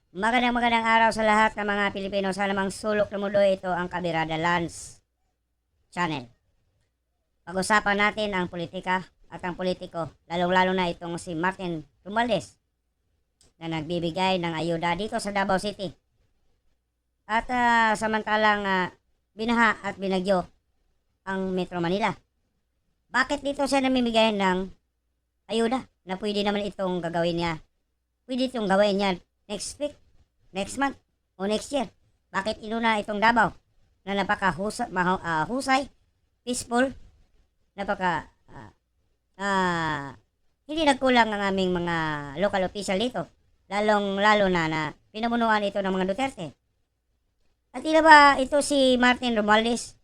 Magandang araw sa lahat ng mga Pilipino sa lamang sulok ng mundo. Ito ang Kabirada Lance Channel. Pag-usapan natin ang politika at ang politiko, lalong-lalo na itong si Martin Romualdez na nagbibigay ng ayuda dito sa Davao City. At samantalang binaha at binagyo ang Metro Manila. Bakit dito siya namimigay ng ayuda na pwede naman itong gagawin niya? Pwede itong gawin niya next week, next month, o next year. Bakit inuna itong Davao na husay, peaceful, napaka hindi nagkulang ang aming mga local official dito, lalo na pinamunuan ito ng mga Duterte. At tila ba ito si Martin Romualdez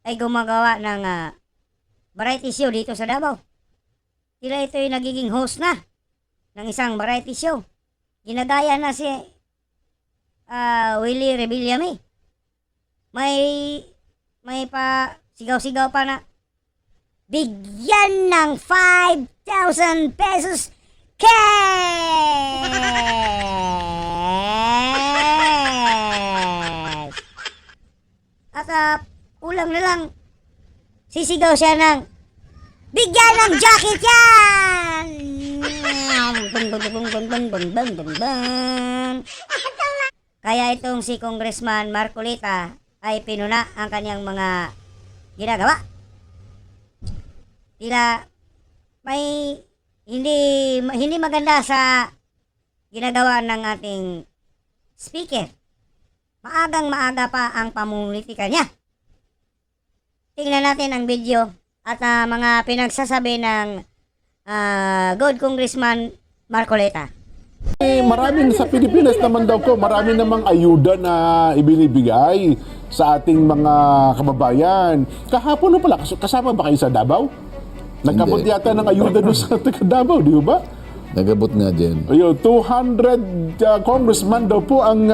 ay gumagawa ng variety show dito sa Davao? Tila ito ay nagiging host na ng isang variety show. Ginagaya na si Willie Rebillame. May pa sigaw-sigaw pa na bigyan ng 5,000 pesos cash. At ulang na lang sisigaw siya ng bigyan ng jacket yan. Kaya itong si Congressman Marcolita ay pinuna ang kanyang mga ginagawa. Tila may hindi maganda sa ginagawa ng ating speaker. Maagang-maaga pa ang pamumulitika niya. Tingnan natin ang video at mga pinagsasabi ng good Congressman Marcolita. Maraming sa Pilipinas naman daw ko, marami namang ayuda na ibinibigay sa ating mga kababayan. Kahapon na pala, kasama ba kayo sa Davao? Nagkabot yata ng ayuda doon sa taga Davao, di ba? Nagabot nga dyan. Ayun, 200 congressman daw po ang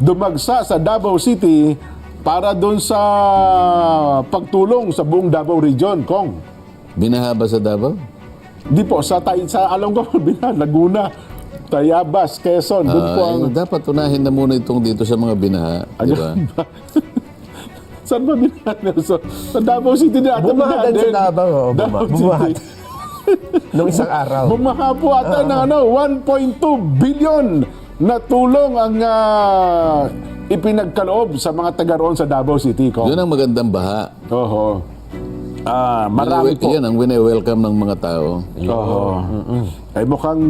dumagsa sa Davao City para doon sa pagtulong sa buong Davao Region, Kong. Binaha ba sa Davao? Di po, sa alam ko, Laguna, Tayabas, Quezon, doon po ang... Dapat unahin na muna itong dito sa mga binaha, di ba? Saan ba binaha, Nelson? Sa Davao City na ata. Bumaha din sa Davao. Bumaha. Noong isang araw. Bumaha po ata ng 1.2 billion na tulong ang ipinagkaloob sa mga taga roon sa Davao City. Ko. Yun ang magandang baha. Oho. Marami po. Yan ang wine-welcome ng mga tao. Oo. Ay mukhang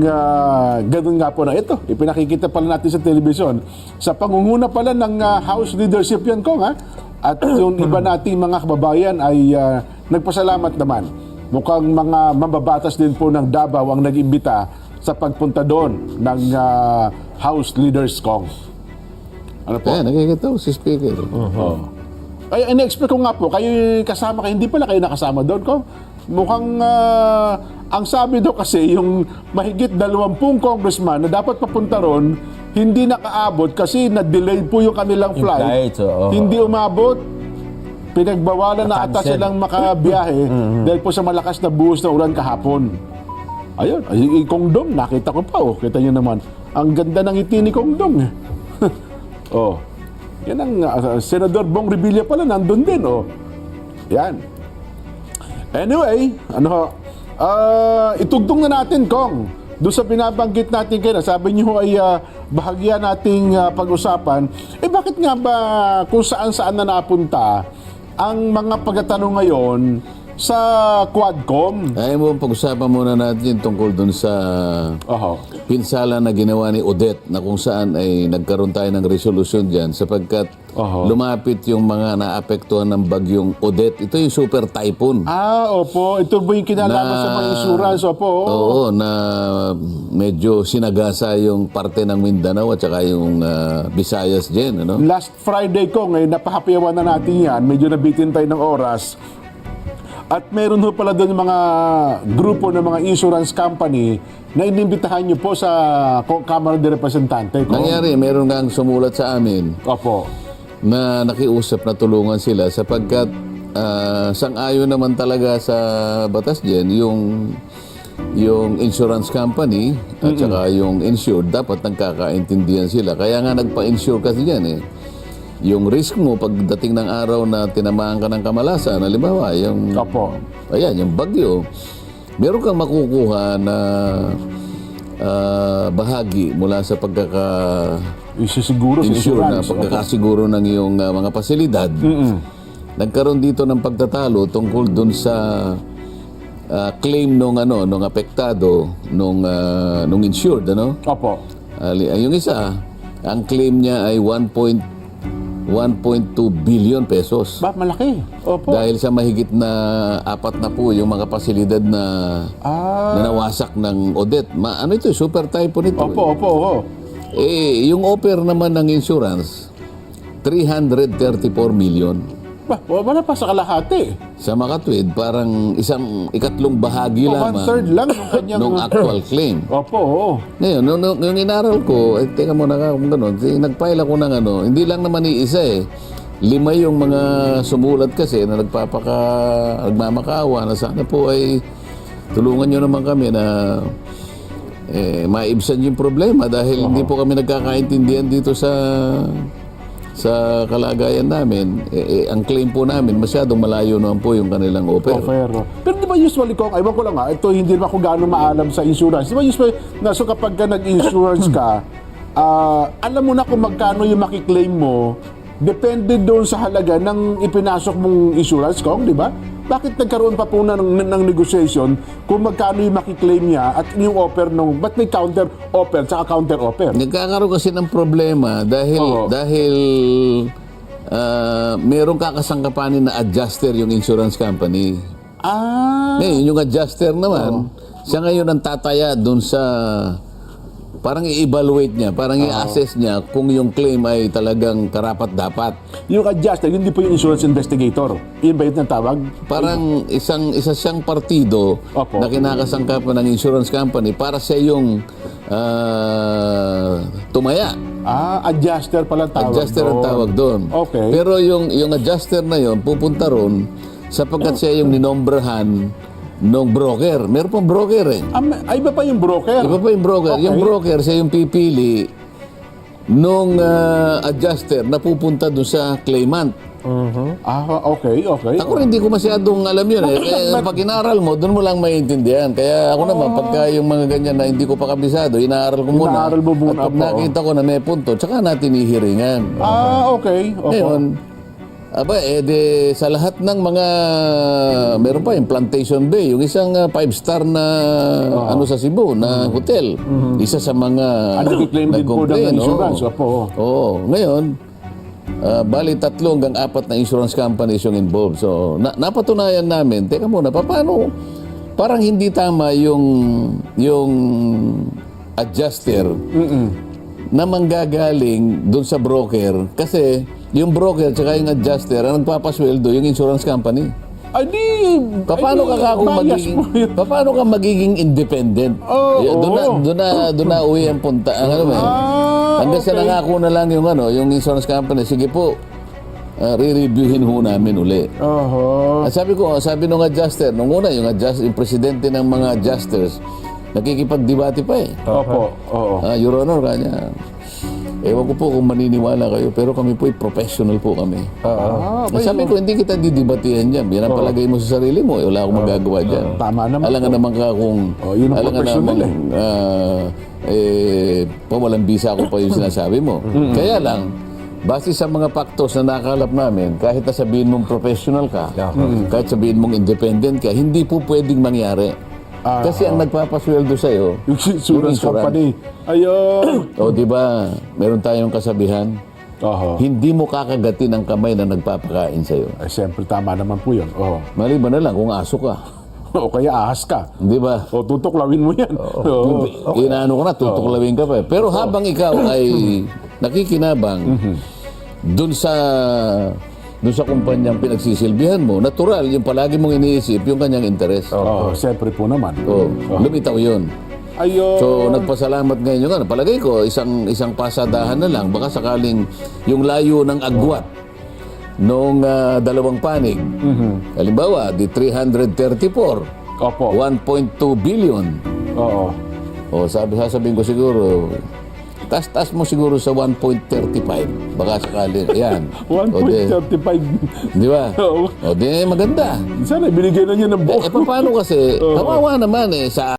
ganun nga po na ito. Ipinakikita pala natin sa telebisyon. Sa pangunguna pala ng House leadership yan, Kong, ha? At yung iba nating mga kababayan ay nagpasalamat naman. Mukhang mga mambabatas din po ng Davao ang nag-imbita sa pagpunta doon ng House leaders, Kong. Ano po? Nakikita ko si Speaker. Ay, in-expect ko nga po, kayo kasama kayo, hindi pala kayo nakasama doon, Kong. Mukhang, ang sabi daw kasi, yung mahigit 20 congressman na dapat papunta ron, hindi nakaabot kasi na-delay po yung kanilang flight. Hindi umabot. Pinagbawalan na ata silang makabiyahe dahil po sa malakas na buhos na ulan kahapon. Ayun, Kong Dong, nakita ko pa, kita nyo naman. Ang ganda ng ngiti ni Kong Dong. Oh. Yan ang Senador Bong Revilla pala, nandun din, Yan. Anyway, itugtong na natin, Kong. Doon sa binabanggit natin kayo, sabi niyo ay bahagya nating pag-usapan. Bakit nga ba kung saan-saan na napunta ang mga pagtatanong ngayon sa Quadcom? Ayaw mo pag-usapan muna natin tungkol dun sa pinsala na ginawa ni Odette na kung saan ay nagkaroon tayo ng resolusyon dyan sapagkat lumapit yung mga naapektuhan ng bagyong Odette. Ito yung super typhoon. Opo. Ito ba yung kinalaman sa mga insurance? Opo. Oo, na medyo sinagasa yung parte ng Mindanao at saka yung Visayas dyan. Ano? Last Friday ko, ngayon napahapiyawan na natin yan. Medyo nabitin tayo ng oras. At meron ho pala doon mga grupo ng mga insurance company na inimbitahan nyo po sa Kamara de Representante. Nangyari, meron nga sumulat sa amin. Opo. Na nakiusap na tulungan sila sapagkat sang-ayon naman talaga sa batas dyan yung yung insurance company at saka yung insured, dapat nagkakaintindihan sila. Kaya nga nagpa-insure kasi yan eh. Yung risk mo pagdating ng araw na tinamaan ka ng kamalasan, halimbawa, yung, Opo. ayan, yung bagyo, meron kang makukuha na bahagi mula sa Isisiguro sa insure na insurance. Opo. pagkakasiguro ng iyong mga pasilidad. Nagkaroon dito ng pagtatalo tungkol dun sa claim nung apektado nung insured, ano? Opo. Yung isa, ang claim niya ay 1.2 billion pesos. Ba, malaki. Opo. Dahil sa mahigit na 4 na po yung mga pasilidad na nawasak ng Odette. Ano ito? Super typo nito. Opo, opo, opo. Yung offer naman ng insurance, 334 million. Ba, wala pa sa kalahati. Sa Makatwid, parang ikatlong bahagi lamang One-third lang yung kanyang... nung actual claim. Opo, oo. Ngayon, nung inaral ko, teka muna ka kung gano'n, nag-file ako ng hindi lang naman iisa eh. 5 yung mga sumulat kasi na nagmamakaawa na sana po ay tulungan nyo naman kami na maibsan yung problema dahil hindi po kami nagkakaintindihan dito sa kalagayan namin. Ang claim po namin, masyadong malayo naman po yung kanilang offer. Pero di ba usually kung, aywan ko lang ito hindi naman ako gaano maalam sa insurance. Di ba usually, so kapag nag-insurance ka, alam mo na kung magkano yung makiklaim mo, depende doon sa halaga ng ipinasok mong insurance kong, di ba? Bakit nagkaroon pa po ng negotiation kung magkano yung makiklaim niya at yung offer ba't may counter offer at counter offer? Nagkakaroon kasi ng problema dahil merong kakasangkapanin na adjuster yung insurance company. Ngayon, yung adjuster naman, siya ngayon ang tataya doon sa parang i-evaluate niya, parang i-assess niya kung yung claim ay talagang karapat-dapat. Yung adjuster, hindi po yung insurance investigator. Yun ba yung tawag? Parang isa siyang partido Opo. na kinakasangkapan ng insurance company para sa yung tumaya. Adjuster pala tawag Adjuster ang tawag doon. Okay. Pero yung adjuster na yon pupunta ron sapagkat siya yung ninombrahan nung broker. Meron pang broker eh. Iba pa yung broker. Iba pa yung broker. Okay. Yung broker, siya yung pipili nung adjuster na pupunta doon sa claimant. Okay. Ako rin hindi ko masyadong alam yun eh. Pag inaral mo, doon mo lang maintindihan. Kaya ako naman, pagka yung mga ganyan na hindi ko pa kabisado, inaaral ko muna. Inaaral mo muna At pag po. nakita ko na may punto, tsaka natin ihiringan. Okay. Ngayon, sa lahat ng mga, meron pa yung Plantation Bay, yung isang 5-star na sa Cebu na hotel. Isa sa mga Nag-claim din po ng insurance. Opo. Oo. Ngayon, bali 3 hanggang 4 na insurance companies yung involved. So, napatunayan namin, teka muna, paano, parang hindi tama yung adjuster na manggagaling doon sa broker kasi yung broker at yung adjuster ang nagpapasweldo yung insurance company. Paano ka magiging independent? Doon na uwi ang punta. Hanggang sa nangako na lang yung insurance company, sige po, re-reviewin ho namin uli. At sabi nung adjuster, nung una, yung presidente ng mga adjusters, nakikipagdebate pa eh. Opo. Your Honor, kanya. Ewan ko po kung maniniwala kayo, pero kami po professional po kami. Sabi ko, hindi kita didibatihan dyan. Yan ang palagay mo sa sarili mo. Wala akong magagawa dyan. Tama naman. Alangan naman ka kung... Yun ang professional walang bisa ko pa yung sinasabi mo. Kaya lang, base sa mga factors na nakalap namin, kahit na sabihin mong professional ka, kahit sabihin mong independent ka, hindi po pwedeng mangyari. Kasi ang nagpapasweldo sa'yo, Yung insurance company. Ayun. o di ba, meron tayong kasabihan, hindi mo kakagatin ang kamay na nagpapakain sa'yo. Ay, siyempre, tama naman po yun. Maliban na lang kung aso ka. O kaya ahas ka. Di ba? O tutuklawin mo yan. Inaano ko na, tutuklawin ka pa. Pero habang ikaw ay nakikinabang dun sa kumpanyang pinagsisilbihan mo, natural, yung palagi mong iniisip, yung kanyang interes. Siyempre po naman. Lumitaw yun. Ayun. So, nagpasalamat ngayon yung palagay ko, isang pasadahan na lang, baka sakaling yung layo ng agwat noong 2 panig, halimbawa, di 334, Opo. 1.2 billion. Oo. O sasabihin ko siguro, taas mo siguro sa 1.35. Baka sakali, yan. O, di, 1.35. di ba? Oo. O di, maganda. Sana binigay na niya ng buo. Paano kasi, kawawa naman sa